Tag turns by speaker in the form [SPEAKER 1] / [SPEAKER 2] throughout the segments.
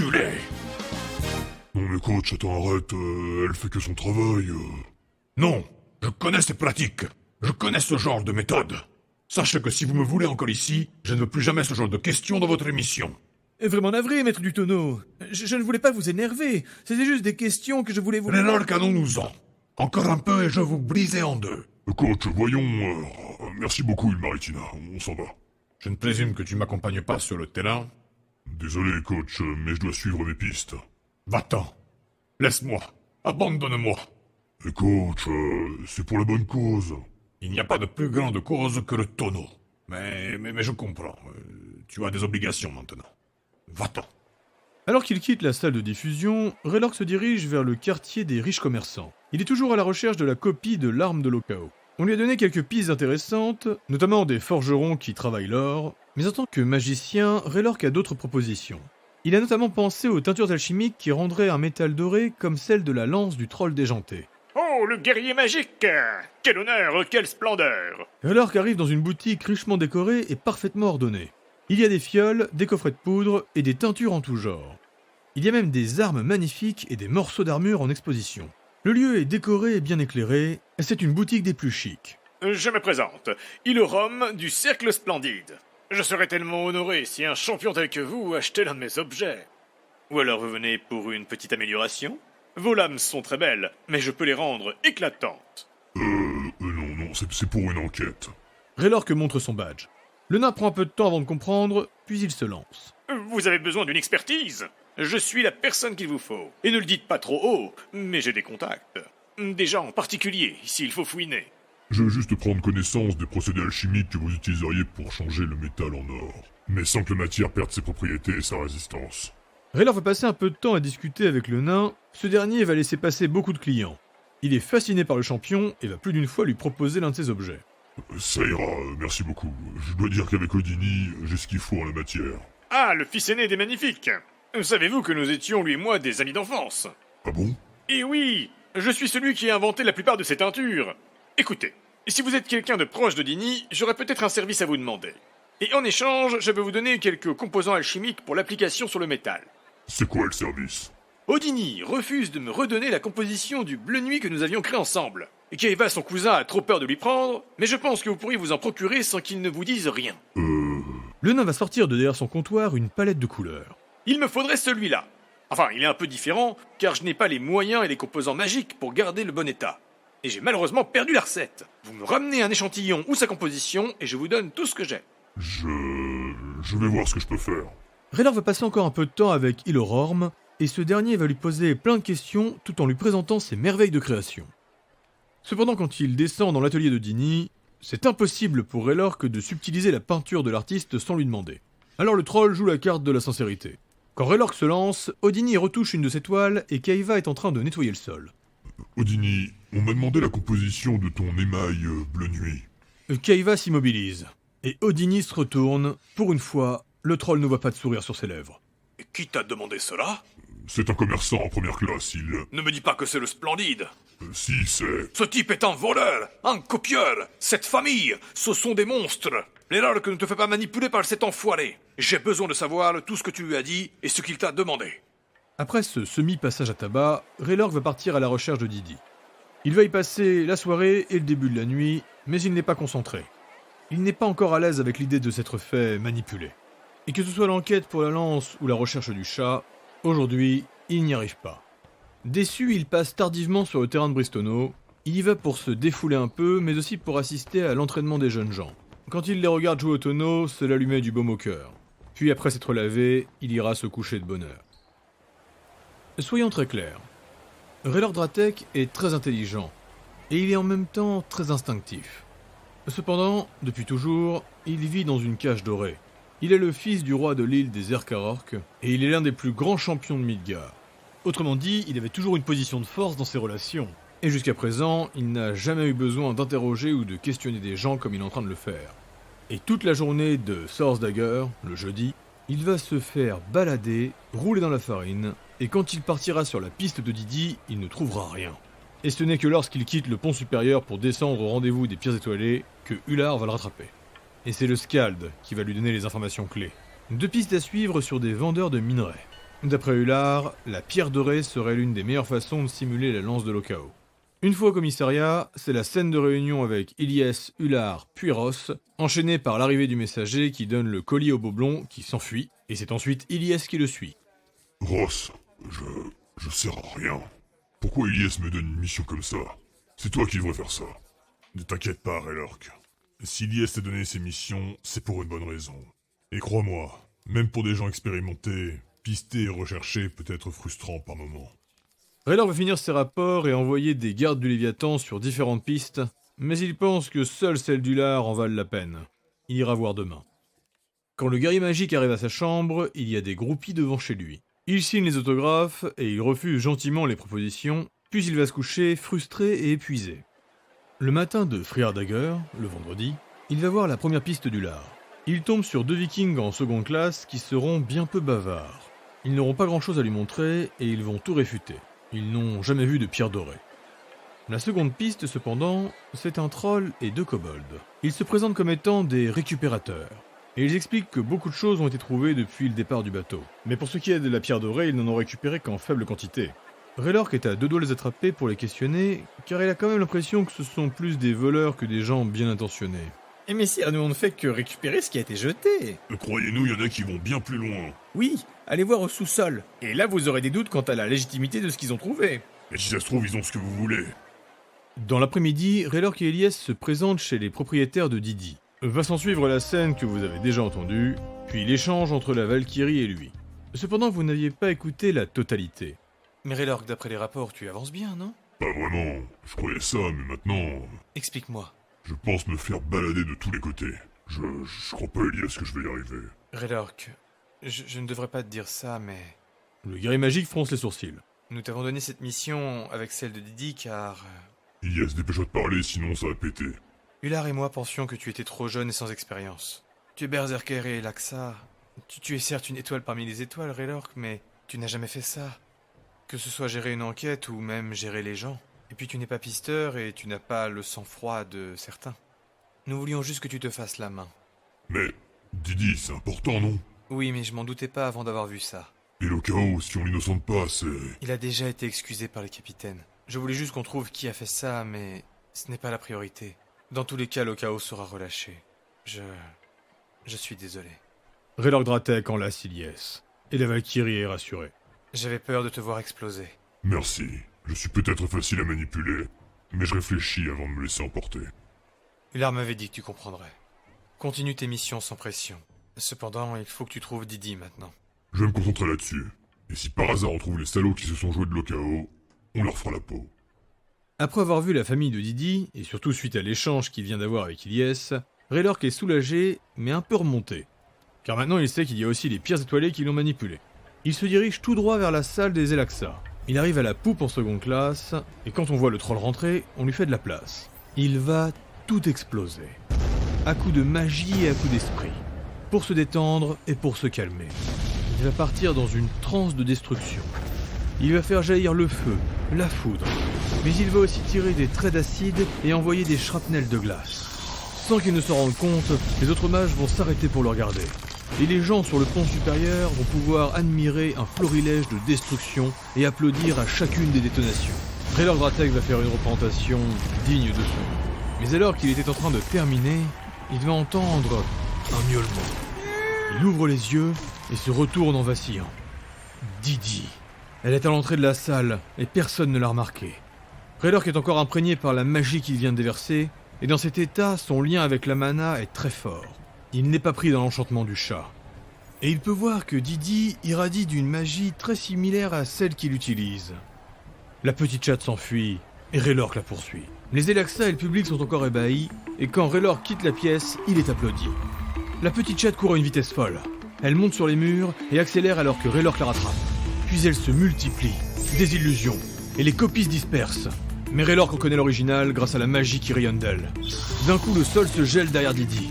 [SPEAKER 1] enculé!
[SPEAKER 2] Non mais coach, attends, arrête, elle fait que son travail.
[SPEAKER 1] Non, je connais ces pratiques. Je connais ce genre de méthode. Sachez que si vous me voulez encore ici, je ne veux plus jamais ce genre de questions dans votre émission.
[SPEAKER 3] Vraiment navré, maître du tonneau. Je ne voulais pas vous énerver. C'était juste des questions que je voulais vous...
[SPEAKER 1] Rélor, nous-en. Encore un peu et je vous brisais en deux.
[SPEAKER 2] Coach, voyons... merci beaucoup, Ilmaritina, on s'en va.
[SPEAKER 1] Je ne présume que tu m'accompagnes pas sur le terrain.
[SPEAKER 2] Désolé, coach, mais je dois suivre mes pistes.
[SPEAKER 1] Va-t'en. Laisse-moi. Abandonne-moi.
[SPEAKER 2] Mais coach, c'est pour la bonne cause.
[SPEAKER 1] Il n'y a pas de plus grande cause que le tonneau. Mais je comprends. Tu as des obligations maintenant. Va-t'en.
[SPEAKER 3] Alors qu'il quitte la salle de diffusion, Raylord se dirige vers le quartier des riches commerçants. Il est toujours à la recherche de la copie de l'arme de Lokao. On lui a donné quelques pistes intéressantes, notamment des forgerons qui travaillent l'or, mais en tant que magicien, Raylord a d'autres propositions. Il a notamment pensé aux teintures alchimiques qui rendraient un métal doré comme celle de la lance du troll déjanté.
[SPEAKER 4] Oh, le guerrier magique! Quel honneur, quelle splendeur!
[SPEAKER 3] Raylord arrive dans une boutique richement décorée et parfaitement ordonnée. Il y a des fioles, des coffrets de poudre et des teintures en tout genre. Il y a même des armes magnifiques et des morceaux d'armure en exposition. Le lieu est décoré et bien éclairé, et c'est une boutique des plus chics.
[SPEAKER 4] Je me présente, Ilorum du Cercle Splendide. Je serais tellement honoré si un champion tel que vous achetait l'un de mes objets. Ou alors vous venez pour une petite amélioration? Vos lames sont très belles, mais je peux les rendre éclatantes.
[SPEAKER 2] Non, c'est pour une enquête.
[SPEAKER 3] Raylord montre son badge. Le nain prend un peu de temps avant de comprendre, puis il se lance.
[SPEAKER 4] Vous avez besoin d'une expertise? Je suis la personne qu'il vous faut. Et ne le dites pas trop haut, mais j'ai des contacts. Des gens en particulier, s'il faut fouiner.
[SPEAKER 2] Je veux juste prendre connaissance des procédés alchimiques que vous utiliseriez pour changer le métal en or, mais sans que la matière perde ses propriétés et sa résistance.
[SPEAKER 3] Raylord va passer un peu de temps à discuter avec le nain, ce dernier va laisser passer beaucoup de clients. Il est fasciné par le champion et va plus d'une fois lui proposer l'un de ses objets.
[SPEAKER 2] Ça ira, merci beaucoup. Je dois dire qu'avec Odini, j'ai ce qu'il faut en la matière.
[SPEAKER 4] Ah, le fils aîné des Magnifiques! Savez-vous que nous étions, lui et moi, des amis d'enfance?
[SPEAKER 2] Ah bon?
[SPEAKER 4] Eh oui! Je suis celui qui a inventé la plupart de ces teintures. Écoutez, si vous êtes quelqu'un de proche d'Odini, j'aurais peut-être un service à vous demander. Et en échange, je vais vous donner quelques composants alchimiques pour l'application sur le métal.
[SPEAKER 2] C'est quoi le service?
[SPEAKER 4] Odini refuse de me redonner la composition du bleu nuit que nous avions créé ensemble. Et Kaiva, son cousin, a trop peur de lui prendre, mais je pense que vous pourriez vous en procurer sans qu'il ne vous dise rien.
[SPEAKER 3] Le nain va sortir de derrière son comptoir une palette de couleurs.
[SPEAKER 4] Il me faudrait celui-là. Enfin, il est un peu différent, car je n'ai pas les moyens et les composants magiques pour garder le bon état. Et j'ai malheureusement perdu la recette. Vous me ramenez un échantillon ou sa composition, et je vous donne tout ce que j'ai.
[SPEAKER 2] Je vais voir ce que je peux faire.
[SPEAKER 3] Raylord va passer encore un peu de temps avec Ilororm, et ce dernier va lui poser plein de questions tout en lui présentant ses merveilles de création. Cependant, quand il descend dans l'atelier de Dini, c'est impossible pour Raylord que de subtiliser la peinture de l'artiste sans lui demander. Alors le troll joue la carte de la sincérité. Quand Raylord se lance, Odini retouche une de ses toiles et Kaiva est en train de nettoyer le sol.
[SPEAKER 2] Odini, on m'a demandé la composition de ton émail bleu nuit.
[SPEAKER 3] Kaiva s'immobilise, et Odini se retourne. Pour une fois, le troll ne voit pas de sourire sur ses lèvres.
[SPEAKER 1] Et qui t'a demandé cela?
[SPEAKER 2] C'est un commerçant en première classe,
[SPEAKER 1] Ne me dis pas que c'est le Splendide.
[SPEAKER 2] Si, c'est...
[SPEAKER 1] Ce type est un voleur, un copieur. Cette famille, ce sont des monstres. L'erreur que ne te fais pas manipuler par cet enfoiré. J'ai besoin de savoir tout ce que tu lui as dit et ce qu'il t'a demandé.
[SPEAKER 3] Après ce semi-passage à tabac, Raylord va partir à la recherche de Didi. Il va y passer la soirée et le début de la nuit, mais il n'est pas concentré. Il n'est pas encore à l'aise avec l'idée de s'être fait manipuler. Et que ce soit l'enquête pour la lance ou la recherche du chat, aujourd'hui, il n'y arrive pas. Déçu, il passe tardivement sur le terrain de Bristono. Il y va pour se défouler un peu, mais aussi pour assister à l'entraînement des jeunes gens. Quand il les regarde jouer au tonneau, cela lui met du baume au cœur. Puis après s'être lavé, il ira se coucher de bonne heure. Soyons très clairs. Raylord Dratek est très intelligent, et il est en même temps très instinctif. Cependant, depuis toujours, il vit dans une cage dorée. Il est le fils du roi de l'île des Erkarork, et il est l'un des plus grands champions de Midgard. Autrement dit, il avait toujours une position de force dans ses relations. Et jusqu'à présent, il n'a jamais eu besoin d'interroger ou de questionner des gens comme il est en train de le faire. Et toute la journée de Source Dagger, le jeudi, il va se faire balader, rouler dans la farine, et quand il partira sur la piste de Didi, il ne trouvera rien. Et ce n'est que lorsqu'il quitte le pont supérieur pour descendre au rendez-vous des pierres étoilées que Ular va le rattraper. Et c'est le Skald qui va lui donner les informations clés. 2 pistes à suivre sur des vendeurs de minerais. D'après Ular, la pierre dorée serait l'une des meilleures façons de simuler la lance de l'Okao. Une fois au commissariat, c'est la scène de réunion avec Ilyes, Ular, puis Ross, enchaînée par l'arrivée du messager qui donne le colis au Boblon qui s'enfuit, et c'est ensuite Ilyes qui le suit.
[SPEAKER 2] Ross, je sers à rien. Pourquoi Ilyes me donne une mission comme ça? C'est toi qui devrais faire ça. Ne t'inquiète pas, Raylork. Si Ilyes t'a donné ces missions, c'est pour une bonne raison. Et crois-moi, même pour des gens expérimentés, pister et rechercher peut être frustrant par moments.
[SPEAKER 3] Raylork va finir ses rapports et envoyer des gardes du Léviathan sur différentes pistes, mais il pense que seule celle d'Ular en valent la peine. Il ira voir demain. Quand le guerrier magique arrive à sa chambre, il y a des groupies devant chez lui. Il signe les autographes et il refuse gentiment les propositions, puis il va se coucher frustré et épuisé. Le matin de Friardagger, le vendredi, il va voir la première piste d'Ular. Il tombe sur 2 vikings en seconde classe qui seront bien peu bavards. Ils n'auront pas grand-chose à lui montrer et ils vont tout réfuter. Ils n'ont jamais vu de pierre dorée. La seconde piste, cependant, c'est un troll et 2 kobolds. Ils se présentent comme étant des récupérateurs. Et ils expliquent que beaucoup de choses ont été trouvées depuis le départ du bateau. Mais pour ce qui est de la pierre dorée, ils n'en ont récupéré qu'en faible quantité. Raylork est à 2 doigts de les attraper pour les questionner, car il a quand même l'impression que ce sont plus des voleurs que des gens bien intentionnés.
[SPEAKER 5] Eh messire, nous on ne fait que récupérer ce qui a été jeté.
[SPEAKER 2] Croyez-nous, il y en a qui vont bien plus loin.
[SPEAKER 5] Oui, allez voir au sous-sol. Et là vous aurez des doutes quant à la légitimité de ce qu'ils ont trouvé.
[SPEAKER 2] Et si ça se trouve, ils ont ce que vous voulez.
[SPEAKER 3] Dans l'après-midi, Raylork et Ilyes se présentent chez les propriétaires de Didi. Va s'en suivre la scène que vous avez déjà entendue, puis l'échange entre la Valkyrie et lui. Cependant, vous n'aviez pas écouté la totalité.
[SPEAKER 6] Mais Raylork, d'après les rapports, tu avances bien, non?
[SPEAKER 2] Pas vraiment. Je croyais ça, mais maintenant...
[SPEAKER 6] Explique-moi.
[SPEAKER 2] Je pense me faire balader de tous les côtés. Je crois pas, Ilyes, que je vais y arriver.
[SPEAKER 6] Raylork, je ne devrais pas te dire ça, mais...
[SPEAKER 3] Le guerrier magique fronce les sourcils.
[SPEAKER 6] Nous t'avons donné cette mission avec celle de Didi car...
[SPEAKER 2] Ilyes, dépêche-toi de parler, sinon ça va péter.
[SPEAKER 6] Ular et moi pensions que tu étais trop jeune et sans expérience. Tu es berserker et Laxa. Tu es certes une étoile parmi les étoiles, Raylork, mais tu n'as jamais fait ça. Que ce soit gérer une enquête ou même gérer les gens. Et puis tu n'es pas pisteur et tu n'as pas le sang-froid de certains. Nous voulions juste que tu te fasses la main.
[SPEAKER 2] Mais, Didi, c'est important, non?
[SPEAKER 6] Oui, mais je m'en doutais pas avant d'avoir vu ça.
[SPEAKER 2] Et le chaos, si on l'innocente pas, c'est...
[SPEAKER 6] Il a déjà été excusé par les capitaines. Je voulais juste qu'on trouve qui a fait ça, mais ce n'est pas la priorité. Dans tous les cas, le chaos sera relâché. Je suis désolé.
[SPEAKER 3] Raylork Dratek enlace Ilyes, et la Valkyrie est rassurée.
[SPEAKER 6] J'avais peur de te voir exploser.
[SPEAKER 2] Merci. Je suis peut-être facile à manipuler, mais je réfléchis avant de me laisser emporter.
[SPEAKER 6] Ular m'avait dit que tu comprendrais. Continue tes missions sans pression. Cependant, il faut que tu trouves Didi maintenant.
[SPEAKER 2] Je vais me concentrer là-dessus. Et si par hasard on trouve les salauds qui se sont joués de l'Okao, on leur fera la peau.
[SPEAKER 3] Après avoir vu la famille de Didi, et surtout suite à l'échange qu'il vient d'avoir avec Ilyes, Raylork est soulagé, mais un peu remonté. Car maintenant il sait qu'il y a aussi les pierres étoilées qui l'ont manipulé. Il se dirige tout droit vers la salle des Elaxa. Il arrive à la poupe en seconde classe, et quand on voit le troll rentrer, on lui fait de la place. Il va tout exploser. À coups de magie et à coups d'esprit. Pour se détendre et pour se calmer. Il va partir dans une transe de destruction. Il va faire jaillir le feu, la foudre, mais il va aussi tirer des traits d'acide et envoyer des shrapnels de glace. Sans qu'il ne se rende compte, les autres mages vont s'arrêter pour le regarder. Et les gens sur le pont supérieur vont pouvoir admirer un florilège de destruction et applaudir à chacune des détonations. Raylork Dratek va faire une représentation digne de son nom. Mais alors qu'il était en train de terminer, il va entendre un miaulement. Il ouvre les yeux et se retourne en vacillant. Didi. Elle est à l'entrée de la salle, et personne ne l'a remarqué. Raylork est encore imprégné par la magie qu'il vient de déverser, et dans cet état, son lien avec la mana est très fort. Il n'est pas pris dans l'enchantement du chat. Et il peut voir que Didi irradie d'une magie très similaire à celle qu'il utilise. La petite chatte s'enfuit, et Raylork la poursuit. Les Elaxa et le public sont encore ébahis, et quand Raylork quitte la pièce, il est applaudi. La petite chatte court à une vitesse folle. Elle monte sur les murs et accélère alors que Raylork la rattrape. Puis elle se multiplie, des illusions, et les copies se dispersent. Mais Raylork reconnaît l'original grâce à la magie qui rayonne d'elle. D'un coup, le sol se gèle derrière Didi.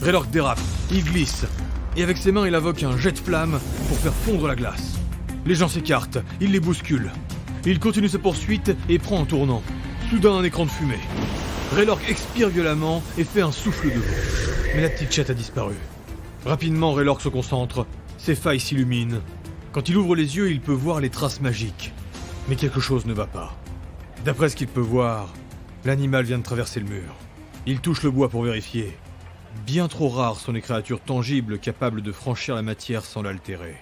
[SPEAKER 3] Raylork dérape, il glisse, et avec ses mains, il invoque un jet de flamme pour faire fondre la glace. Les gens s'écartent, il les bouscule. Il continue sa poursuite et prend un tournant. Soudain, un écran de fumée. Raylork expire violemment et fait un souffle de vent. Mais la petite chatte a disparu. Rapidement, Raylork se concentre, ses failles s'illuminent, Quand il ouvre les yeux, il peut voir les traces magiques. Mais quelque chose ne va pas. D'après ce qu'il peut voir, l'animal vient de traverser le mur. Il touche le bois pour vérifier. Bien trop rares sont les créatures tangibles capables de franchir la matière sans l'altérer.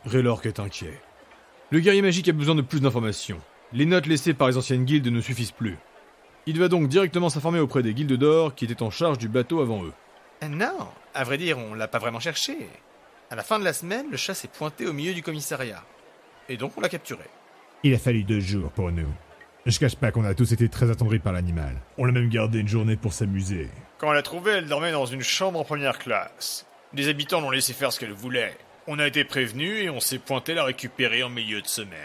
[SPEAKER 3] Raylork est inquiet. Le guerrier magique a besoin de plus d'informations. Les notes laissées par les anciennes guildes ne suffisent plus. Il va donc directement s'informer auprès des guildes d'or qui étaient en charge du bateau avant eux.
[SPEAKER 6] Non, à vrai dire, on l'a pas vraiment cherché. À la fin de la semaine, le chat s'est pointé au milieu du commissariat. Et donc on l'a capturé.
[SPEAKER 7] Il a fallu 2 jours pour nous. Je cache pas qu'on a tous été très attendris par l'animal. On l'a même gardé une journée pour s'amuser.
[SPEAKER 4] Quand on l'a trouvée, elle dormait dans une chambre en première classe. Les habitants l'ont laissé faire ce qu'elle voulait. On a été prévenus et on s'est pointé la récupérer en milieu de semaine.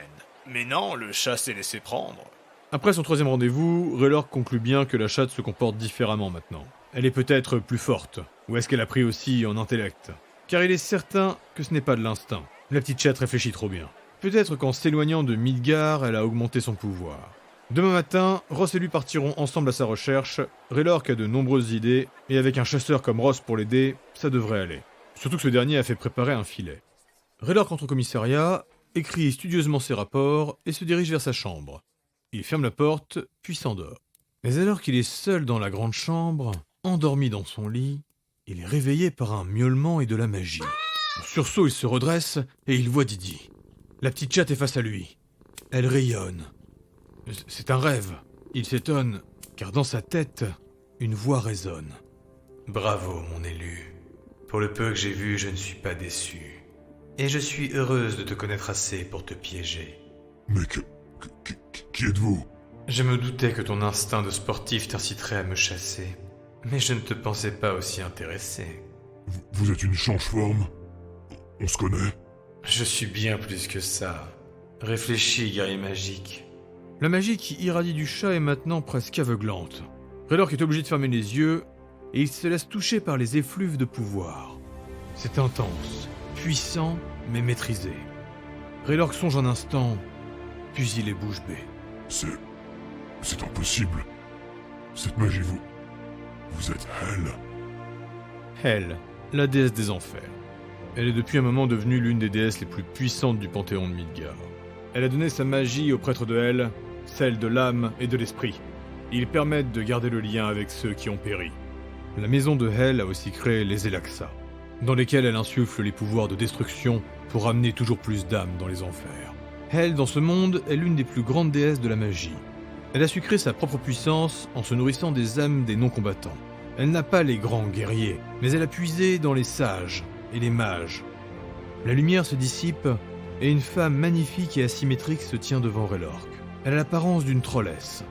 [SPEAKER 4] Mais non, le chat s'est laissé prendre.
[SPEAKER 3] Après son 3e rendez-vous, Raylork conclut bien que la chatte se comporte différemment maintenant. Elle est peut-être plus forte, ou est-ce qu'elle a pris aussi en intellect? Car il est certain que ce n'est pas de l'instinct. La petite chatte réfléchit trop bien. Peut-être qu'en s'éloignant de Midgard, elle a augmenté son pouvoir. Demain matin, Ross et lui partiront ensemble à sa recherche. Raylork a de nombreuses idées, et avec un chasseur comme Ross pour l'aider, ça devrait aller. Surtout que ce dernier a fait préparer un filet. Raylork entre au commissariat, écrit studieusement ses rapports et se dirige vers sa chambre. Il ferme la porte, puis s'endort. Mais alors qu'il est seul dans la grande chambre, endormi dans son lit, il est réveillé par un miaulement et de la magie. En sursaut, il se redresse et il voit Didi. La petite chatte est face à lui. Elle rayonne. C'est un rêve. Il s'étonne, car dans sa tête, une voix résonne.
[SPEAKER 6] Bravo, mon élu. Pour le peu que j'ai vu, je ne suis pas déçu. Et je suis heureuse de te connaître assez pour te piéger.
[SPEAKER 2] Mais qui êtes-vous?
[SPEAKER 6] Je me doutais que ton instinct de sportif t'inciterait à me chasser. Mais je ne te pensais pas aussi intéressé.
[SPEAKER 2] Vous êtes une change-forme? On se connaît?
[SPEAKER 6] Je suis bien plus que ça. Réfléchis, guerrier magique.
[SPEAKER 3] La magie qui irradie du chat est maintenant presque aveuglante. Raylork est obligé de fermer les yeux, et il se laisse toucher par les effluves de pouvoir. C'est intense, puissant, mais maîtrisé. Raylork songe un instant, puis il est bouche bée.
[SPEAKER 2] C'est impossible. Cette magie, vous êtes Hel.
[SPEAKER 3] Hel, la déesse des enfers. Elle est depuis un moment devenue l'une des déesses les plus puissantes du panthéon de Midgard. Elle a donné sa magie aux prêtres de Hel, celle de l'âme et de l'esprit. Ils permettent de garder le lien avec ceux qui ont péri. La maison de Hel a aussi créé les Elaxa, dans lesquels elle insuffle les pouvoirs de destruction pour amener toujours plus d'âmes dans les enfers. Hel, dans ce monde, est l'une des plus grandes déesses de la magie. Elle a su créer sa propre puissance en se nourrissant des âmes des non-combattants. Elle n'a pas les grands guerriers, mais elle a puisé dans les sages et les mages. La lumière se dissipe et une femme magnifique et asymétrique se tient devant Raylork. Elle a l'apparence d'une trollesse.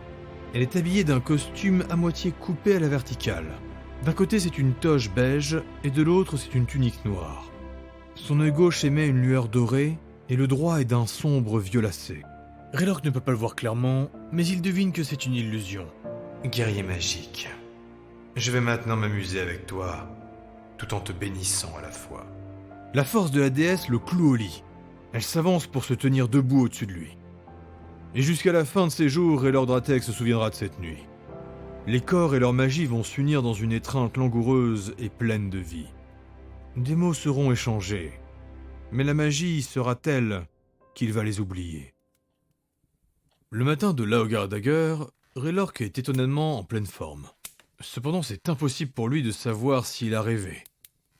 [SPEAKER 3] Elle est habillée d'un costume à moitié coupé à la verticale. D'un côté c'est une toge beige et de l'autre c'est une tunique noire. Son œil gauche émet une lueur dorée et le droit est d'un sombre violacé. Raylork ne peut pas le voir clairement, mais il devine que c'est une illusion.
[SPEAKER 6] Guerrier magique, je vais maintenant m'amuser avec toi, tout en te bénissant à la fois.
[SPEAKER 3] La force de la déesse le cloue au lit. Elle s'avance pour se tenir debout au-dessus de lui. Et jusqu'à la fin de ses jours, Raylord Dratek se souviendra de cette nuit. Les corps et leur magie vont s'unir dans une étreinte langoureuse et pleine de vie. Des mots seront échangés, mais la magie sera telle qu'il va les oublier. Le matin de Laugardagger, Raylork est étonnamment en pleine forme. Cependant, c'est impossible pour lui de savoir s'il a rêvé.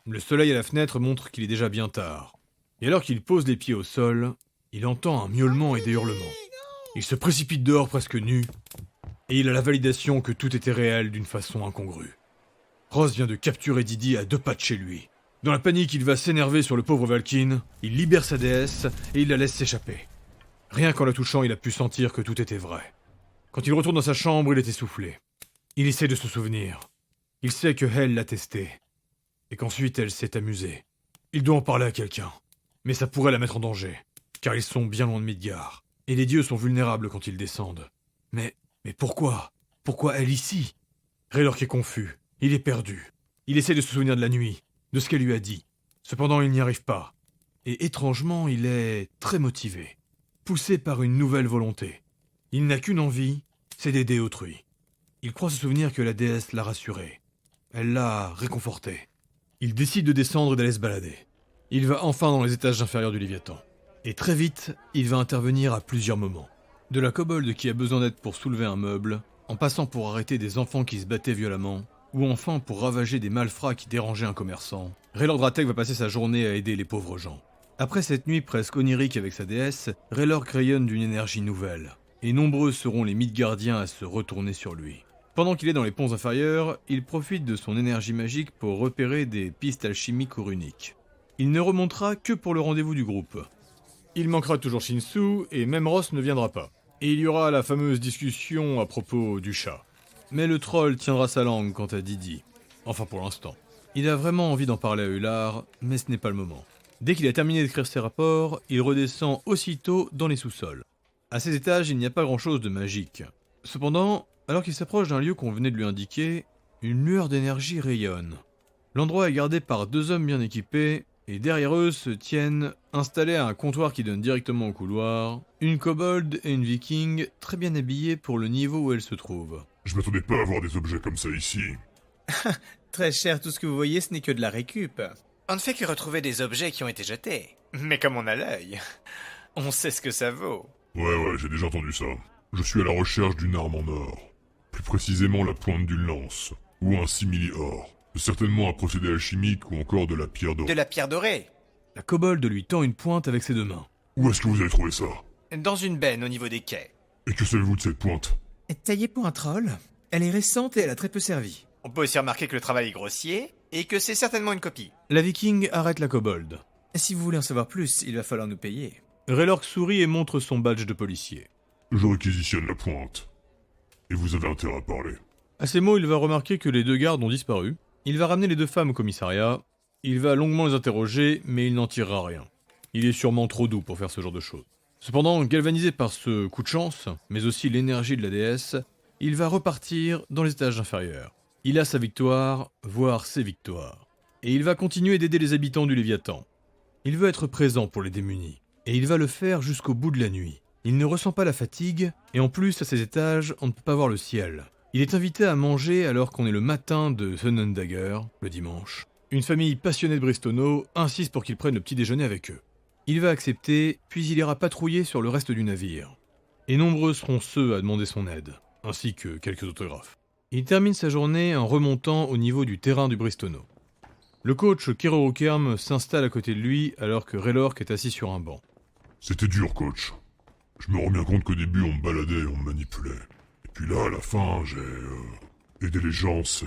[SPEAKER 3] Le soleil à la fenêtre montre qu'il est déjà bien tard. Et alors qu'il pose les pieds au sol, il entend un miaulement et des hurlements. Il se précipite dehors presque nu, et il a la validation que tout était réel d'une façon incongrue. Ross vient de capturer Didi à 2 pas de chez lui. Dans la panique, il va s'énerver sur le pauvre Valkyne, il libère sa déesse et il la laisse s'échapper. Rien qu'en la touchant, il a pu sentir que tout était vrai. Quand il retourne dans sa chambre, il est essoufflé. Il essaie de se souvenir. Il sait que Hel l'a testé, et qu'ensuite elle s'est amusée. Il doit en parler à quelqu'un, mais ça pourrait la mettre en danger, car ils sont bien loin de Midgard, et les dieux sont vulnérables quand ils descendent. Mais pourquoi? Pourquoi elle ici? Raylork est confus, il est perdu. Il essaie de se souvenir de la nuit, de ce qu'elle lui a dit. Cependant, il n'y arrive pas. Et étrangement, il est très motivé, poussé par une nouvelle volonté. Il n'a qu'une envie, c'est d'aider autrui. Il croit se souvenir que la déesse l'a rassuré. Elle l'a réconforté. Il décide de descendre et d'aller se balader. Il va enfin dans les étages inférieurs du Léviathan. Et très vite, il va intervenir à plusieurs moments. De la kobold qui a besoin d'aide pour soulever un meuble, en passant pour arrêter des enfants qui se battaient violemment, ou enfin pour ravager des malfrats qui dérangeaient un commerçant, Raylord Dratek va passer sa journée à aider les pauvres gens. Après cette nuit presque onirique avec sa déesse, Raylord rayonne d'une énergie nouvelle, et nombreux seront les Midgardiens à se retourner sur lui. Pendant qu'il est dans les ponts inférieurs, il profite de son énergie magique pour repérer des pistes alchimiques ou runiques. Il ne remontera que pour le rendez-vous du groupe. Il manquera toujours Shinsu, et même Ross ne viendra pas. Et il y aura la fameuse discussion à propos du chat. Mais le troll tiendra sa langue quant à Didi. Enfin pour l'instant. Il a vraiment envie d'en parler à Ular, mais ce n'est pas le moment. Dès qu'il a terminé d'écrire ses rapports, il redescend aussitôt dans les sous-sols. À ces étages, il n'y a pas grand-chose de magique. Cependant, alors qu'il s'approche d'un lieu qu'on venait de lui indiquer, une lueur d'énergie rayonne. L'endroit est gardé par 2 hommes bien équipés, et derrière eux se tiennent, installés à un comptoir qui donne directement au couloir, une kobold et une viking très bien habillées pour le niveau où elles se trouvent.
[SPEAKER 2] Je m'attendais pas à voir des objets comme ça ici.
[SPEAKER 5] Très cher, tout ce que vous voyez, ce n'est que de la récup.
[SPEAKER 6] On ne fait que retrouver des objets qui ont été jetés. Mais comme on a l'œil, on sait ce que ça vaut.
[SPEAKER 2] Ouais, j'ai déjà entendu ça. Je suis à la recherche d'une arme en or. Plus précisément la pointe d'une lance, ou un simili-or. Certainement un procédé alchimique ou encore de la pierre dorée.
[SPEAKER 6] De la pierre dorée.
[SPEAKER 3] La kobold lui tend une pointe avec ses 2 mains.
[SPEAKER 2] Où est-ce que vous avez trouvé ça?
[SPEAKER 6] Dans une benne au niveau des quais.
[SPEAKER 2] Et que savez-vous de cette pointe?
[SPEAKER 5] Taillée pour un troll, elle est récente et elle a très peu servi.
[SPEAKER 6] On peut aussi remarquer que le travail est grossier, et que c'est certainement une copie.
[SPEAKER 3] La viking arrête la kobold.
[SPEAKER 5] Si vous voulez en savoir plus, il va falloir nous payer.
[SPEAKER 3] Raylord sourit et montre son badge de policier.
[SPEAKER 2] Je réquisitionne la pointe. Et vous avez intérêt à parler.
[SPEAKER 3] À ces mots, il va remarquer que les 2 gardes ont disparu. Il va ramener les 2 femmes au commissariat. Il va longuement les interroger, mais il n'en tirera rien. Il est sûrement trop doux pour faire ce genre de choses. Cependant, galvanisé par ce coup de chance, mais aussi l'énergie de la déesse, il va repartir dans les étages inférieurs. Il a sa victoire, voire ses victoires. Et il va continuer d'aider les habitants du Léviathan. Il veut être présent pour les démunis. Et il va le faire jusqu'au bout de la nuit. Il ne ressent pas la fatigue, et en plus, à ces étages, on ne peut pas voir le ciel. Il est invité à manger alors qu'on est le matin de Thunendagger, le dimanche. Une famille passionnée de Bristono insiste pour qu'il prenne le petit déjeuner avec eux. Il va accepter, puis il ira patrouiller sur le reste du navire. Et nombreux seront ceux à demander son aide, ainsi que quelques autographes. Il termine sa journée en remontant au niveau du terrain du Bristono. Le coach Kerorokerm s'installe à côté de lui alors que Raylord est assis sur un banc.
[SPEAKER 2] C'était dur, coach. Je me rends bien compte qu'au début, on me baladait et on me manipulait. Et puis là, à la fin, j'ai... aider les gens, c'est...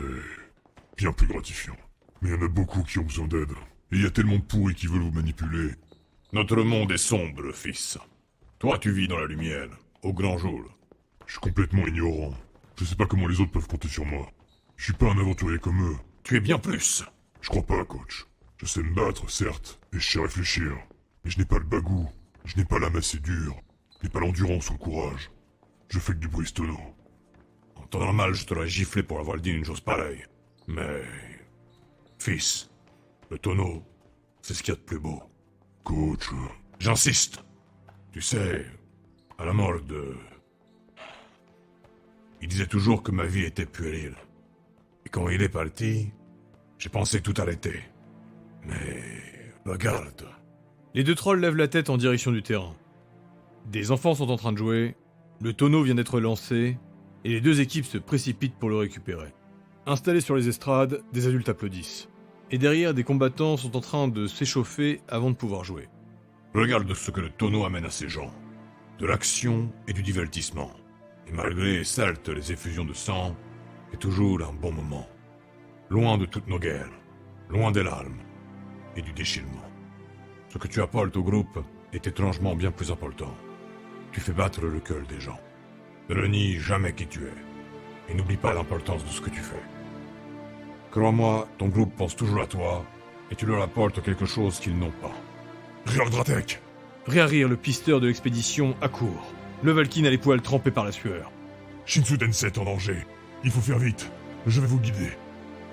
[SPEAKER 2] bien plus gratifiant. Mais il y en a beaucoup qui ont besoin d'aide. Et il y a tellement de pourris qui veulent vous manipuler.
[SPEAKER 8] Notre monde est sombre, fils. Toi, tu vis dans la lumière, au grand jour.
[SPEAKER 2] Je suis complètement ignorant. Je sais pas comment les autres peuvent compter sur moi. Je suis pas un aventurier comme eux.
[SPEAKER 8] Tu es bien plus.
[SPEAKER 2] Je crois pas, coach. Je sais me battre, certes, et je sais réfléchir. Mais je n'ai pas le bagou. Je n'ai pas l'âme assez dure. Je n'ai pas l'endurance ou le courage. Je fais que du Bristono.
[SPEAKER 8] En temps normal, je t'aurais giflé pour avoir dit une chose pareille. Mais... fils, le tonneau, c'est ce qu'il y a de plus beau.
[SPEAKER 2] Coach...
[SPEAKER 8] J'insiste. Tu sais, à la mort de... Il disait toujours que ma vie était puérile. Et quand il est parti, j'ai pensé tout arrêter. Mais... regarde.
[SPEAKER 3] Les 2 trolls lèvent la tête en direction du terrain. Des enfants sont en train de jouer, le tonneau vient d'être lancé, et les 2 équipes se précipitent pour le récupérer. Installés sur les estrades, des adultes applaudissent. Et derrière, des combattants sont en train de s'échauffer avant de pouvoir jouer.
[SPEAKER 8] Regarde ce que le tonneau amène à ces gens. De l'action et du divertissement. Et malgré, certes, les effusions de sang, c'est toujours un bon moment. Loin de toutes nos guerres, loin des larmes et du déchirement. Ce que tu apportes au groupe est étrangement bien plus important. Tu fais battre le cœur des gens. Ne renie jamais qui tu es. Et n'oublie pas l'importance de ce que tu fais. Crois-moi, ton groupe pense toujours à toi, et tu leur apportes quelque chose qu'ils n'ont pas.
[SPEAKER 2] Raylord Dratek!
[SPEAKER 3] Réarir, le pisteur de l'expédition, accourt. Le Valkyne a les poils trempés par la sueur.
[SPEAKER 2] Shinsu Denset est en danger. Il faut faire vite. Je vais vous guider.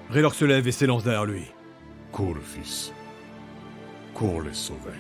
[SPEAKER 3] Raylord se lève et s'élance derrière lui.
[SPEAKER 8] Cours, fils. Cours les sauver.